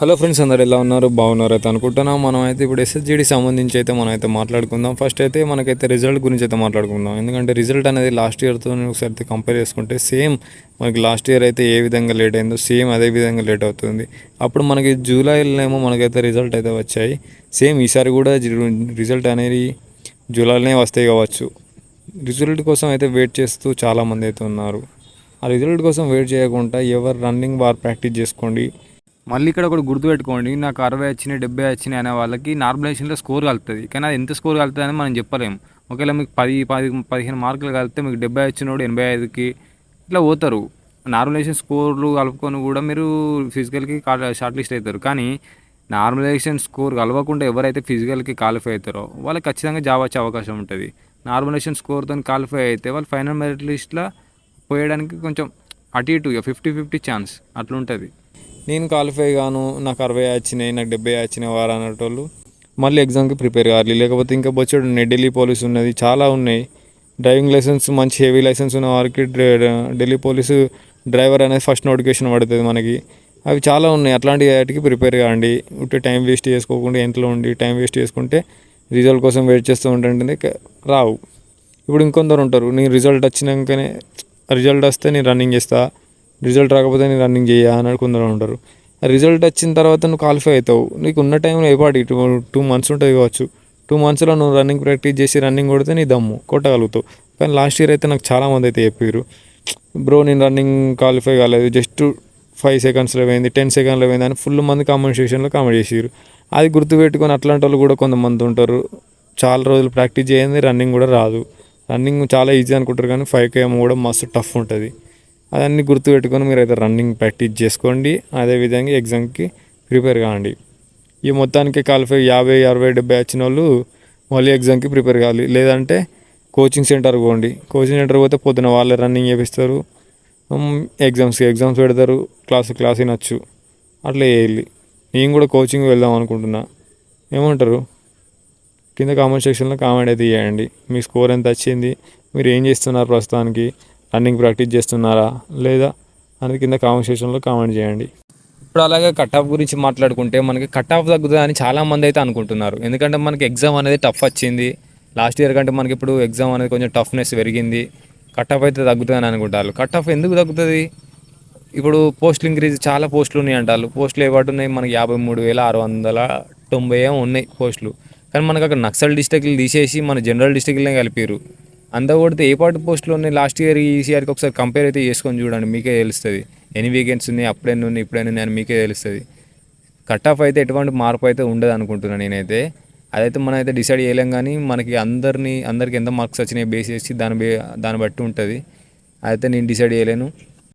Hello friends, అందరు ఎలా ఉన్నారు? బాగున్నారు అయితే అనుకుంటున్నాం. మనం అయితే ఇప్పుడు ఎస్ఎస్జిడి సంబంధించి అయితే మనం అయితే మాట్లాడుకుందాం. ఫస్ట్ అయితే మనకైతే రిజల్ట్ గురించి అయితే మాట్లాడుకుందాం. ఎందుకంటే రిజల్ట్ అనేది లాస్ట్ ఇయర్తో ఒకసారి కంపేర్ చేసుకుంటే సేమ్ మనకి లాస్ట్ ఇయర్ అయితే ఏ విధంగా లేట్ అయిందో సేమ్ అదే విధంగా లేట్ అవుతుంది. అప్పుడు మనకి జూలైలో ఏమో మనకైతే రిజల్ట్ అయితే వచ్చాయి. సేమ్ ఈసారి కూడా రిజల్ట్ అనేది జూలైలోనే వస్తాయి కావచ్చు. రిజల్ట్ కోసం అయితే వెయిట్ చేస్తూ చాలామంది అయితే ఉన్నారు. ఆ రిజల్ట్ కోసం వెయిట్ చేయకుండా ఎవరు రన్నింగ్ బార్ ప్రాక్టీస్ చేసుకోండి. మళ్ళీ ఇక్కడ ఒకటి గుర్తుపెట్టుకోండి, నాకు 60 వచ్చినాయి 70 వచ్చినాయి అనే వాళ్ళకి నార్మలైజేషన్లో స్కోర్ కలుగుతుంది. కానీ అది ఎంత స్కోర్ కలుగుతుంది అని మనం చెప్పలేము. ఒకవేళ మీకు 15 మార్కులు కలిపితే మీకు 70 వచ్చినోడు 85కి ఇట్లా పోతారు. నార్మలైజేషన్ స్కోర్లు కలుపుకొని కూడా మీరు ఫిజికల్కి షార్ట్ లిస్ట్ అవుతారు. కానీ నార్మలైజేషన్ స్కోర్ కలవకుండా ఎవరైతే ఫిజికల్కి క్వాలిఫై అవుతారో వాళ్ళకి ఖచ్చితంగా జాబ్ వచ్చే అవకాశం ఉంటుంది. నార్మలైజేషన్ స్కోర్తో క్వాలిఫై అయితే వాళ్ళు ఫైనల్ మెరిట్ లిస్ట్లో పోయడానికి కొంచెం అటు ఇటు 50-50 ఛాన్స్ అట్లుంటుంది. నేను క్వాలిఫై గాను, నాకు 60 వచ్చినాయి, నాకు 70 వచ్చినాయి వారు అనేటోళ్ళు మళ్ళీ ఎగ్జామ్కి ప్రిపేర్ కావాలి. లేకపోతే ఇంకా బొచ్చాడు ఉన్నాయి, ఢిల్లీ పోలీస్ ఉన్నది, చాలా ఉన్నాయి. డ్రైవింగ్ లైసెన్స్ మంచి హెవీ లైసెన్స్ ఉన్న వారికి ఢిల్లీ పోలీసు డ్రైవర్ అనేది ఫస్ట్ నోటిఫికేషన్ పడుతుంది మనకి. అవి చాలా ఉన్నాయి. అట్లాంటి వాటికి ప్రిపేర్ కాండి. ఉంటే టైం వేస్ట్ చేసుకోకుండా ఇంట్లో ఉండి టైం వేస్ట్ చేసుకుంటే రిజల్ట్ కోసం వెయిట్ చేస్తూ ఉంటుంటే రావు. ఇప్పుడు ఇంకొందరు ఉంటారు, నేను రిజల్ట్ వచ్చినాకనే రిజల్ట్ వస్తే నేను రన్నింగ్ చేస్తా, రిజల్ట్ రాకపోతే నేను రన్నింగ్ చేయ అని కొందరు ఉంటారు. రిజల్ట్ వచ్చిన తర్వాత నువ్వు క్వాలిఫై అవుతావు. నీకు ఉన్న టైంలో ఏపాటి 2 months ఉంటుంది కావచ్చు. 2 monthsలో నువ్వు రన్నింగ్ ప్రాక్టీస్ చేసి రన్నింగ్ కొడితే నీ దమ్ము కొట్టగలుగుతావు. కానీ లాస్ట్ ఇయర్ అయితే నాకు చాలామంది అయితే చెప్పారు, బ్రో నేను రన్నింగ్ క్వాలిఫై కాలేదు, జస్ట్ 5 secondsలో పోయింది, 10 secondsలో పోయింది అని ఫుల్ మంది కామెంట్ సెక్షన్లో కామెంట్ చేసారు. అది గుర్తుపెట్టుకొని అట్లాంటి వాళ్ళు కూడా కొంతమంది ఉంటారు. చాలా రోజులు ప్రాక్టీస్ చేయండి, రన్నింగ్ కూడా రాదు. రన్నింగ్ చాలా ఈజీ అనుకుంటారు కానీ 5km కూడా మస్తు టఫ్ ఉంటుంది. అదన్నీ గుర్తుపెట్టుకొని మీరు అయితే రన్నింగ్ ప్రాక్టీస్ చేసుకోండి. అదేవిధంగా ఎగ్జామ్కి ప్రిపేర్ కావండి. ఈ మొత్తానికి క్వాలిఫై 50, 60, 70 వచ్చిన వాళ్ళు మళ్ళీ ఎగ్జామ్కి ప్రిపేర్ కావాలి. లేదంటే కోచింగ్ సెంటర్ పోండి. కోచింగ్ సెంటర్ పోతే పొద్దున వాళ్ళే రన్నింగ్ చేపిస్తారు, ఎగ్జామ్స్ పెడతారు, క్లాస్ వినొచ్చు. అట్లా చేయాలి. నేను కూడా కోచింగ్ వెళ్దాం అనుకుంటున్నా. ఏమంటారు? కింద కామెంట్ సెక్షన్లో కామెంట్ అయితే చేయండి. మీ స్కోర్ ఎంత వచ్చింది, మీరు ఏం చేస్తున్నారు, ప్రస్తుతానికి రన్నింగ్ ప్రాక్టీస్ చేస్తున్నారా లేదా అనేది కింద కామెంట్ సెక్షన్లో కామెంట్ చేయండి. ఇప్పుడు అలాగే కట్ ఆఫ్ గురించి మాట్లాడుకుంటే మనకి కట్ ఆఫ్ తగ్గుతుంది అని చాలామంది అయితే అనుకుంటున్నారు. ఎందుకంటే మనకి ఎగ్జామ్ అనేది టఫ్ వచ్చింది. లాస్ట్ ఇయర్ కంటే మనకి ఇప్పుడు ఎగ్జామ్ అనేది కొంచెం టఫ్నెస్ పెరిగింది, కట్ ఆఫ్ అయితే తగ్గుతుంది అని అనుకుంటారు. కట్ ఆఫ్ ఎందుకు తగ్గుతుంది? ఇప్పుడు పోస్టులు ఇంక్రీజ్, చాలా పోస్టులు ఉన్నాయి అంటారు. పోస్టులు ఏవాటి ఉన్నాయి మనకి 53,690 ఉన్నాయి పోస్టులు. కానీ మనకు అక్కడ నక్సల్ డిస్ట్రిక్ట్లు తీసేసి మన జనరల్ డిస్ట్రిక్ట్లనే కలిపారు. అంతా కొడితే ఏ పార్ట్ పోస్టులు ఉన్నాయి లాస్ట్ ఇయర్ ఈసీఆర్కి ఒకసారి కంపేర్ అయితే చేసుకొని చూడండి, మీకే తెలుస్తుంది. ఎన్ని వేకెన్సీ ఉన్నాయి, అప్పుడైనా ఉన్నాయి, ఇప్పుడైనా ఉన్నాయి అని మీకే తెలుస్తుంది. కట్ ఆఫ్ అయితే ఎటువంటి మార్పు అయితే ఉండదు అనుకుంటున్నాను నేనైతే. అదైతే మనం అయితే డిసైడ్ చేయలేం. కానీ మనకి అందరికి ఎంత మార్క్స్ వచ్చినాయి బేస్ చేసి దాన్ని బట్టి ఉంటుంది. అదైతే నేను డిసైడ్ చేయలేను.